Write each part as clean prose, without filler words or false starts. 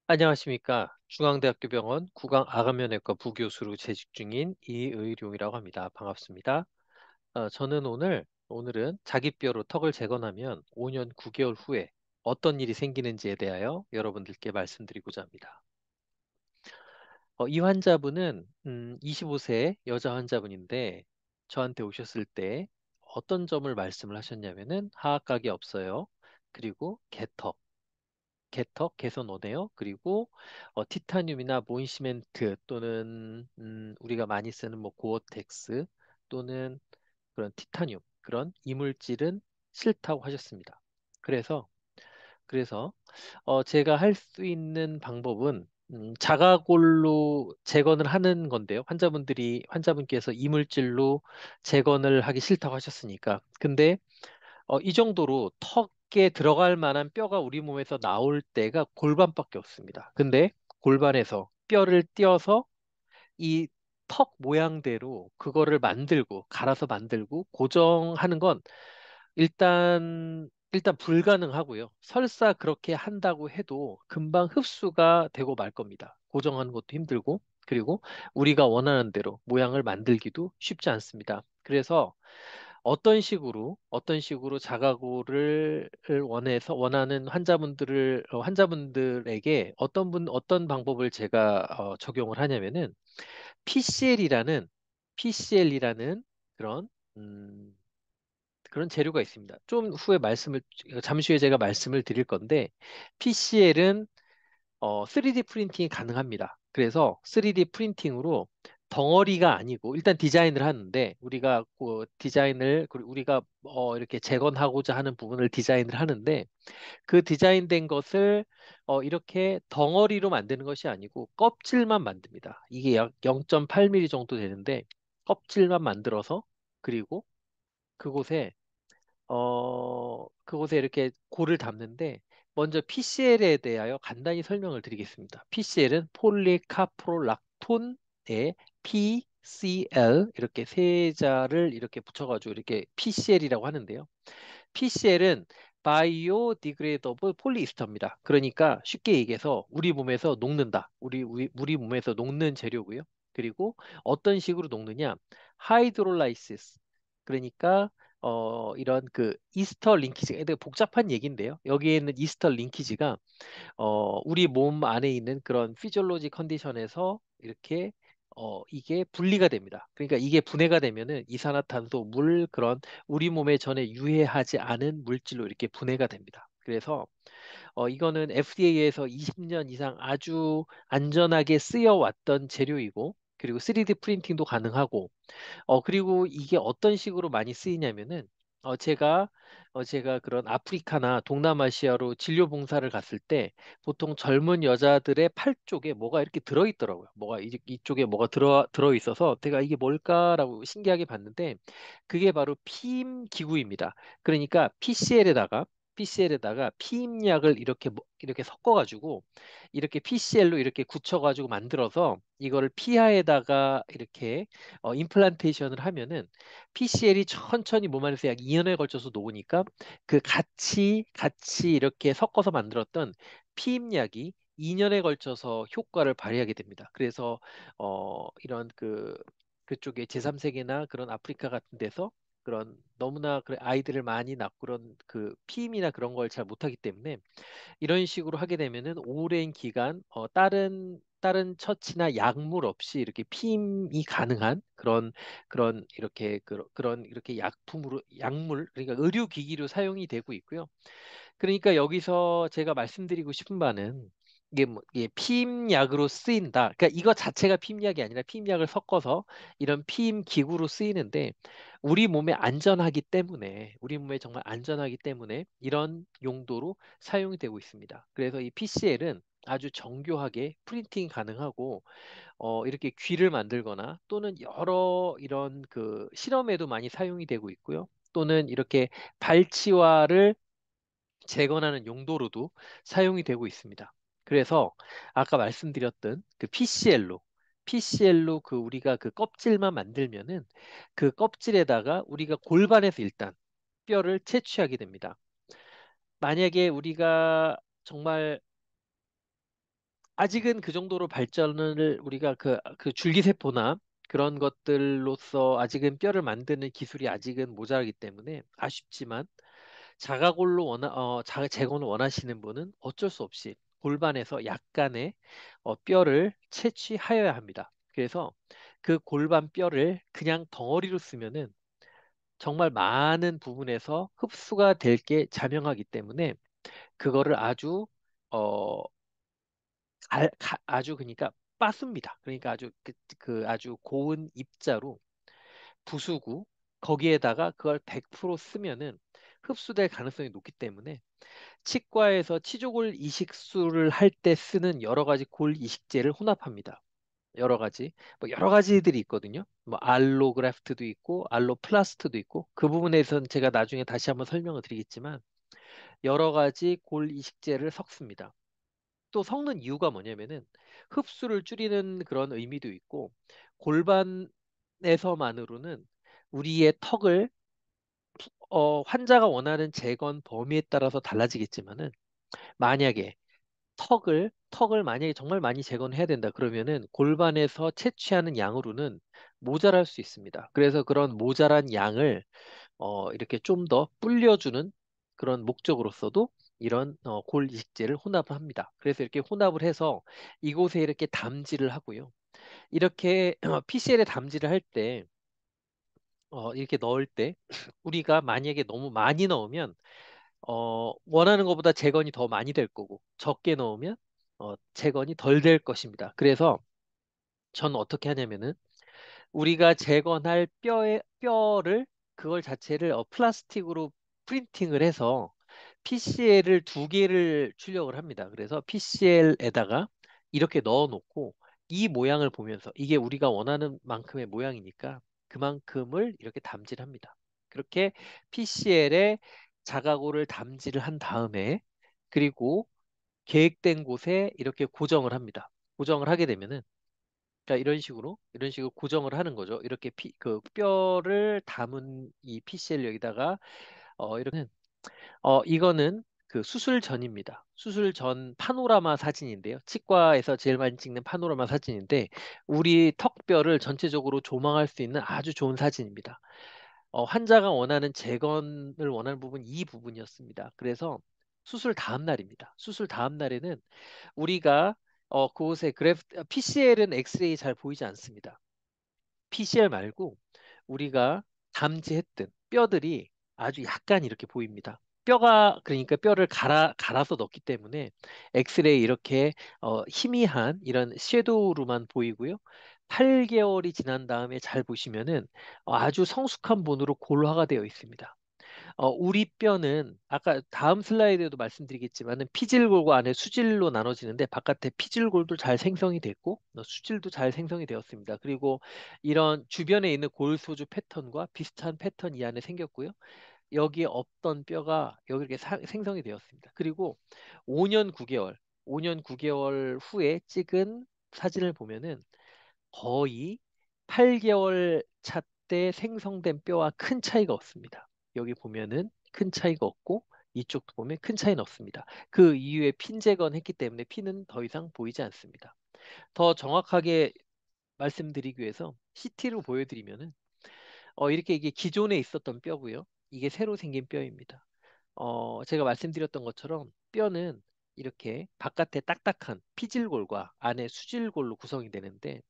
안녕하십니까. 중앙대학교 병원 구강암면외과 부교수로 재직 중인 이의룡이라고 합니다. 반갑습니다. 저는 오늘은 자기뼈로 턱을 재건하면 5년 9개월 후에 어떤 일이 생기는지에 대하여 여러분들께 말씀드리고자 합니다. 이 환자분은 25세 여자 환자분인데 저한테 오셨을 때 어떤 점을 말씀을 하셨냐면은 하악각이 없어요. 그리고 개선 원해요. 그리고 티타늄이나 몬시멘트 또는 우리가 많이 쓰는 뭐 고어텍스 또는 그런 티타늄 그런 이물질은 싫다고 하셨습니다. 그래서 그래서 제가 할 수 있는 방법은 자가골로 재건을 하는 건데요. 환자분께서 이물질로 재건을 하기 싫다고 하셨으니까. 근데 이 정도로 턱에 들어갈 만한 뼈가 우리 몸에서 나올 때가 골반밖에 없습니다. 근데 골반에서 뼈를 띄어서 이 턱 모양대로 그거를 갈아서 만들고 고정하는 건 일단 불가능하고요. 설사 그렇게 한다고 해도 금방 흡수가 되고 말 겁니다. 고정하는 것도 힘들고 그리고 우리가 원하는 대로 모양을 만들기도 쉽지 않습니다. 그래서 어떤 식으로 자가고를 원하는 환자분들에게 어떤 방법을 제가 적용을 하냐면은 PCL이라는 PCL이라는 그런 음, 그런 재료가 있습니다. 잠시 후에 제가 말씀을 드릴 건데 PCL은 3D 프린팅이 가능합니다. 그래서 3D 프린팅으로 덩어리가 아니고 일단 디자인을 하는데 우리가 이렇게 재건하고자 하는 부분을 디자인을 하는데 그 디자인된 것을 이렇게 덩어리로 만드는 것이 아니고 껍질만 만듭니다. 이게 약 0.8mm 정도 되는데 껍질만 만들어서 그리고 그곳에 그곳에 이렇게 골을 담는데 먼저 PCL에 대하여 간단히 설명을 드리겠습니다. PCL은 폴리카프로락톤에 PCL 이렇게 세 자를 이렇게 붙여가지고 이렇게 PCL이라고 하는데요. PCL은 바이오디그레이더블 폴리이스터입니다. 그러니까 쉽게 얘기해서 우리 몸에서 녹는다. 우리 몸에서 녹는 재료고요. 그리고 어떤 식으로 녹느냐? 하이드롤라이시스. 그러니까 이런 그 이스터 링키지가 되게 복잡한 얘기인데요. 여기에 있는 이스터 링키지가 우리 몸 안에 있는 그런 피지올로지 컨디션에서 이게 분리가 됩니다. 그러니까 이게 분해가 되면은 이산화탄소, 물 그런 우리 몸에 전에 유해하지 않은 물질로 이렇게 분해가 됩니다. 그래서 이거는 FDA에서 20년 이상 아주 안전하게 쓰여왔던 재료이고 그리고 3D 프린팅도 가능하고 그리고 이게 어떤 식으로 많이 쓰이냐면은 제가 그런 아프리카나 동남아시아로 진료 봉사를 갔을 때 보통 젊은 여자들의 팔 쪽에 뭐가 이렇게 들어있더라고요. 이쪽에 뭐가 들어 있어서 내가 이게 뭘까라고 신기하게 봤는데 그게 바로 피임 기구입니다. 그러니까 PCL에다가 피임약을 이렇게 섞어가지고 이렇게 PCL로 이렇게 굳혀가지고 만들어서 이거를 피하에다가 이렇게 임플란테이션을 하면은 PCL이 천천히 몸 안에서 약 2년에 걸쳐서 녹으니까 그 같이 이렇게 섞어서 만들었던 피임약이 2년에 걸쳐서 효과를 발휘하게 됩니다. 그래서 이런 그쪽에 제3세계나 그런 아프리카 같은 데서 그런 너무나 아이들을 많이 낳고 그런 그 피임이나 그런 걸 잘 못하기 때문에 이런 식으로 하게 되면은 오랜 기간 다른 처치나 약물 없이 이렇게 피임이 가능한 그런 이렇게 약물 그러니까 의료기기로 사용이 되고 있고요. 그러니까 여기서 제가 말씀드리고 싶은 바는 이게 피임약으로 쓰인다. 그러니까 이거 자체가 피임약이 아니라 피임약을 섞어서 이런 피임 기구로 쓰이는데 우리 몸에 정말 안전하기 때문에 이런 용도로 사용이 되고 있습니다. 그래서 이 PCL은 아주 정교하게 프린팅 가능하고 이렇게 귀를 만들거나 또는 여러 이런 그 실험에도 많이 사용이 되고 있고요. 또는 이렇게 발치와를 재건하는 용도로도 사용이 되고 있습니다. 그래서 아까 말씀드렸던 그 PCL로 그 우리가 그 껍질만 만들면은 그 껍질에다가 우리가 골반에서 일단 뼈를 채취하게 됩니다. 만약에 우리가 정말 아직은 그 정도로 발전을 우리가 그 줄기세포나 그런 것들로서 아직은 뼈를 만드는 기술이 아직은 모자라기 때문에 아쉽지만 자가골로 자가 재건을 원하시는 분은 어쩔 수 없이 골반에서 약간의 뼈를 채취하여야 합니다. 그래서 그 골반 뼈를 그냥 덩어리로 쓰면은 정말 많은 부분에서 흡수가 될 게 자명하기 때문에 그거를 아주 어, 아주 그러니까 빠습니다. 그러니까 아주 그 아주 고운 입자로 부수고 거기에다가 그걸 100% 쓰면은 흡수될 가능성이 높기 때문에 치과에서 치조골 이식술을 할 때 쓰는 여러 가지 골 이식제를 혼합합니다. 여러 가지 뭐 여러 가지들이 있거든요. 뭐 알로그래프트도 있고 알로플라스트도 있고 그 부분에선 제가 나중에 다시 한번 설명을 드리겠지만 여러 가지 골 이식제를 섞습니다. 또 섞는 이유가 뭐냐면은 흡수를 줄이는 그런 의미도 있고 골반에서만으로는 우리의 턱을 환자가 원하는 재건 범위에 따라서 달라지겠지만은 만약에 턱을 만약에 정말 많이 재건해야 된다 그러면은 골반에서 채취하는 양으로는 모자랄 수 있습니다. 그래서 그런 모자란 양을 이렇게 좀 더 불려주는 그런 목적으로서도 이런 골 이식제를 혼합을 합니다. 그래서 이렇게 혼합을 해서 이곳에 이렇게 담지를 하고요. 이렇게 PCL에 담지를 할 때 이렇게 넣을 때 우리가 만약에 너무 많이 넣으면 원하는 것보다 재건이 더 많이 될 거고 적게 넣으면 재건이 덜 될 것입니다. 그래서 전 어떻게 하냐면은 우리가 재건할 뼈를 그걸 자체를 플라스틱으로 프린팅을 해서 PCL을 두 개를 출력을 합니다. 그래서 PCL에다가 이렇게 넣어 놓고 이 모양을 보면서 이게 우리가 원하는 만큼의 모양이니까 그만큼을 이렇게 담지를 합니다. 그렇게 PCL에 자가고를 담지를 한 다음에 그리고 계획된 곳에 이렇게 고정을 합니다. 고정을 하게 되면은 그러니까 이런 식으로 고정을 하는 거죠. 이렇게 그 뼈를 담은 이 PCL 여기다가 이렇게 이거는 그 수술 전입니다. 수술 전 파노라마 사진인데요. 치과에서 제일 많이 찍는 파노라마 사진인데 우리 턱뼈를 전체적으로 조망할 수 있는 아주 좋은 사진입니다. 환자가 원하는 재건을 원하는 부분 이 부분이었습니다. 그래서 수술 다음 날입니다. 수술 다음 날에는 우리가 그곳에 PCL은 엑스레이 잘 보이지 않습니다. PCL 말고 우리가 담지했던 뼈들이 아주 약간 이렇게 보입니다. 뼈가 그러니까 뼈를 갈아서 넣기 때문에 엑스레이 이렇게 희미한 이런 섀도우로만 보이고요. 8개월이 지난 다음에 잘 보시면은 아주 성숙한 본으로 골화가 되어 있습니다. 우리 뼈는 아까 다음 슬라이드에도 말씀드리겠지만은 피질골과 안에 수질로 나눠지는데 바깥에 피질골도 잘 생성이 됐고 수질도 잘 생성이 되었습니다. 그리고 이런 주변에 있는 골소주 패턴과 비슷한 패턴 이 안에 생겼고요. 여기에 없던 뼈가 여기 이렇게 생성이 되었습니다. 그리고 5년 9개월, 5년 9개월 후에 찍은 사진을 보면은 거의 8개월 차 때 생성된 뼈와 큰 차이가 없습니다. 여기 보면은 큰 차이가 없고 이쪽도 보면 큰 차이는 없습니다. 그 이후에 핀 제거했기 때문에 피는 더 이상 보이지 않습니다. 더 정확하게 말씀드리기 위해서 CT로 보여드리면은 이렇게 이게 기존에 있었던 뼈고요. 이게 새로 생긴 뼈입니다. 제가 말씀드렸던 것처럼 뼈는 이렇게 바깥에 딱딱한 피질골과 안에 수질골로 구성이 되는데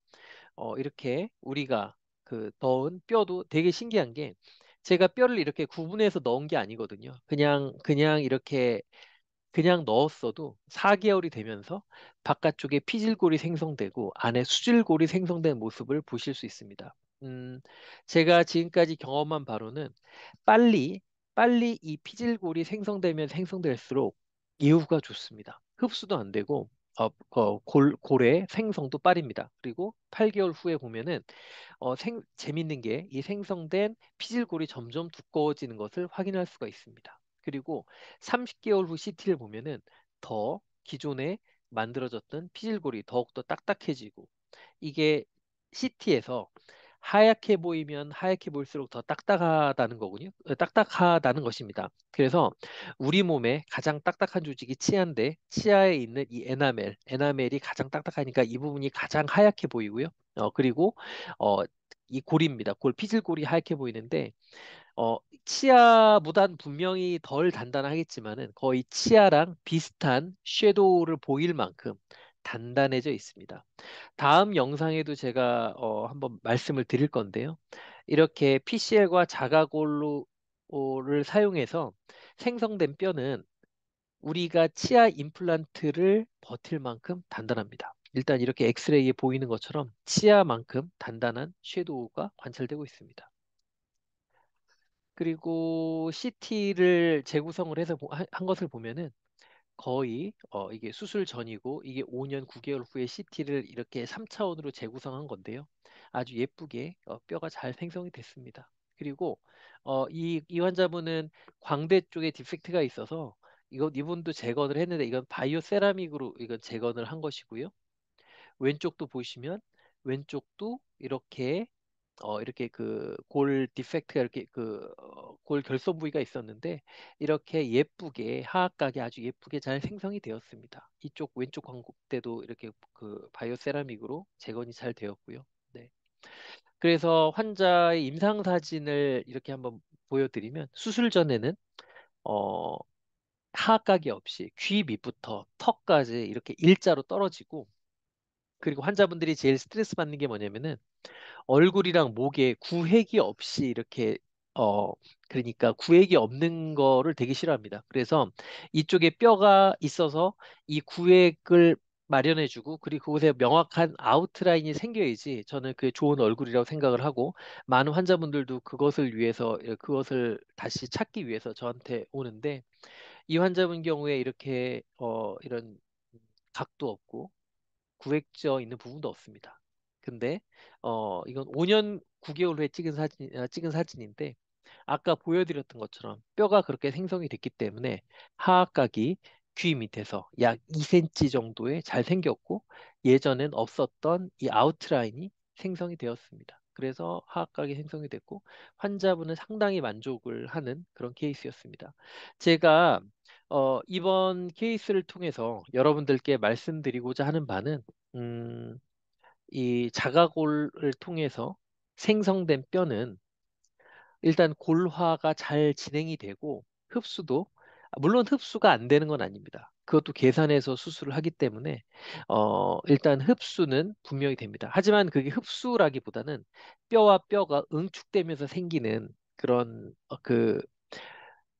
이렇게 우리가 그 넣은 뼈도 되게 신기한 게 제가 뼈를 이렇게 구분해서 넣은 게 아니거든요. 그냥 이렇게 그냥 넣었어도 4개월이 되면서 바깥쪽에 피질골이 생성되고 안에 수질골이 생성된 모습을 보실 수 있습니다. 음, 제가 지금까지 경험한 바로는 빨리 빨리 이 피질골이 생성되면 생성될수록 이후가 좋습니다. 흡수도 안 되고 골의 생성도 빠릅니다. 그리고 8개월 후에 보면은 재밌는 게 이 생성된 피질골이 점점 두꺼워지는 것을 확인할 수가 있습니다. 그리고 30개월 후 CT를 보면은 더 기존에 만들어졌던 피질골이 더욱더 딱딱해지고 이게 CT에서 하얗게 보이면 하얗게 보일수록 더 딱딱하다는 거군요. 딱딱하다는 것입니다. 그래서 우리 몸에 가장 딱딱한 조직이 치아인데 치아에 있는 이 에나멜이 가장 딱딱하니까 이 부분이 가장 하얗게 보이고요. 그리고 어, 이 골입니다. 피질골이 하얗게 보이는데 어, 치아보단 분명히 덜 단단하겠지만은 거의 치아랑 비슷한 섀도우를 보일 만큼 단단해져 있습니다. 다음 영상에도 제가 한번 말씀을 드릴 건데요. 이렇게 PCL과 자가골로를 사용해서 생성된 뼈는 우리가 치아 임플란트를 버틸 만큼 단단합니다. 일단 이렇게 엑스레이에 보이는 것처럼 치아만큼 단단한 섀도우가 관찰되고 있습니다. 그리고 CT를 재구성을 해서 한 것을 보면은 거의 이게 수술 전이고 이게 5년 9개월 후에 CT를 이렇게 3차원으로 재구성한 건데요. 아주 예쁘게 뼈가 잘 생성이 됐습니다. 그리고 이 환자분은 광대 쪽에 디펙트가 있어서 이분도 재건을 했는데 이건 바이오 세라믹으로 이건 재건을 한 것이고요. 왼쪽도 보시면 왼쪽도 이렇게 그 골 디펙트가 이렇게 골 결손 부위가 있었는데 이렇게 예쁘게 하악각이 아주 예쁘게 잘 생성이 되었습니다. 이쪽 왼쪽 광국대도 이렇게 그 바이오 세라믹으로 재건이 잘 되었고요. 네. 그래서 환자의 임상 사진을 이렇게 한번 보여드리면 수술 전에는 어, 하악각이 없이 귀 밑부터 턱까지 이렇게 일자로 떨어지고 그리고 환자분들이 제일 스트레스 받는 게 뭐냐면은 얼굴이랑 목에 구획이 없이 이렇게 그러니까 구획이 없는 거를 되게 싫어합니다. 그래서 이쪽에 뼈가 있어서 이 구획을 마련해주고 그리고 그곳에 명확한 아웃라인이 생겨야지 저는 그게 좋은 얼굴이라고 생각을 하고 많은 환자분들도 그것을 위해서 그것을 다시 찾기 위해서 저한테 오는데 이 환자분 경우에 이렇게 이런 각도 없고 구획져 있는 부분도 없습니다. 근데 이건 5년 9개월 후에 찍은 사진인데 아까 보여드렸던 것처럼 뼈가 그렇게 생성이 됐기 때문에 하악각이 귀 밑에서 약 2cm 정도에 잘 생겼고 예전엔 없었던 이 아웃라인이 생성이 되었습니다. 그래서 하악각이 생성이 됐고 환자분은 상당히 만족을 하는 그런 케이스였습니다. 제가 이번 케이스를 통해서 여러분들께 말씀드리고자 하는 바는 음, 이 자가골을 통해서 생성된 뼈는 일단 골화가 잘 진행이 되고 흡수도 물론 흡수가 안 되는 건 아닙니다. 그것도 계산해서 수술을 하기 때문에 일단 흡수는 분명히 됩니다. 하지만 그게 흡수라기보다는 뼈와 뼈가 응축되면서 생기는 그런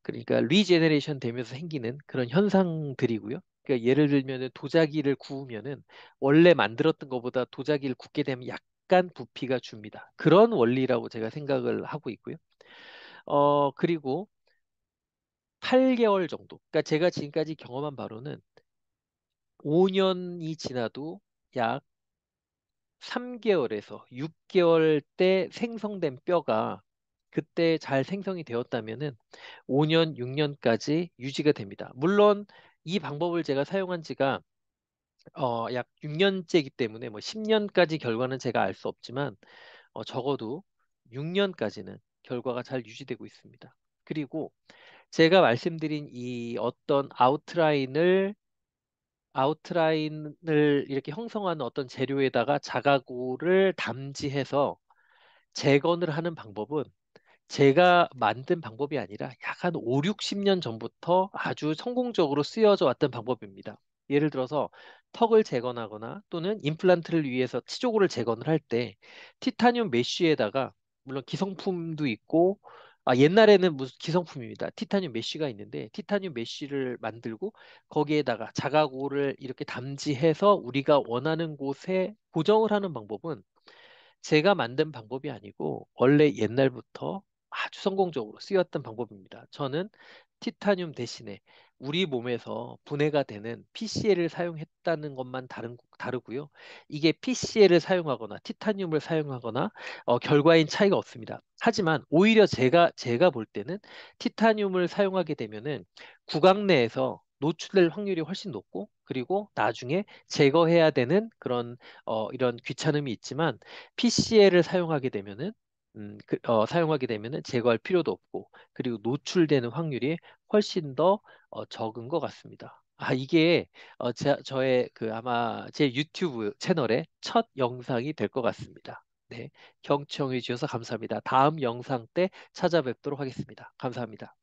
그러니까 리제네레이션 되면서 생기는 그런 현상들이고요. 그러니까 예를 들면 도자기를 구우면은 원래 만들었던 것보다 도자기를 굽게 되면 약간 부피가 줍니다. 그런 원리라고 제가 생각을 하고 있고요. 그리고 8개월 정도. 그러니까 제가 지금까지 경험한 바로는 5년이 지나도 약 3개월에서 6개월 때 생성된 뼈가 그때 잘 생성이 되었다면은 5년, 6년까지 유지가 됩니다. 물론 이 방법을 제가 사용한 지가 약 6년째이기 때문에 뭐 10년까지 결과는 제가 알 수 없지만 적어도 6년까지는 결과가 잘 유지되고 있습니다. 그리고 제가 말씀드린 이 어떤 아웃라인을 이렇게 형성하는 어떤 재료에다가 자가고를 담지해서 재건을 하는 방법은 제가 만든 방법이 아니라 약 한 5, 60년 전부터 아주 성공적으로 쓰여져 왔던 방법입니다. 예를 들어서 턱을 재건하거나 또는 임플란트를 위해서 치조골을 재건을 할 때 티타늄 메쉬에다가 물론 기성품도 있고 옛날에는 무슨 기성품입니다. 티타늄 메쉬가 있는데 티타늄 메쉬를 만들고 거기에다가 자가골을 이렇게 담지해서 우리가 원하는 곳에 고정을 하는 방법은 제가 만든 방법이 아니고 원래 옛날부터 아주 성공적으로 쓰였던 방법입니다. 저는 티타늄 대신에 우리 몸에서 분해가 되는 PCL을 사용했다는 것만 다르고요. 이게 PCL을 사용하거나 티타늄을 사용하거나 결과인 차이가 없습니다. 하지만 오히려 제가 볼 때는 티타늄을 사용하게 되면은 구강 내에서 노출될 확률이 훨씬 높고 그리고 나중에 제거해야 되는 그런 이런 귀찮음이 있지만 PCL을 사용하게 되면은 제거할 필요도 없고 그리고 노출되는 확률이 훨씬 더 적은 것 같습니다. 아, 이게 저의 그 아마 제 유튜브 채널의 첫 영상이 될 것 같습니다. 네, 경청해 주셔서 감사합니다. 다음 영상 때 찾아뵙도록 하겠습니다. 감사합니다.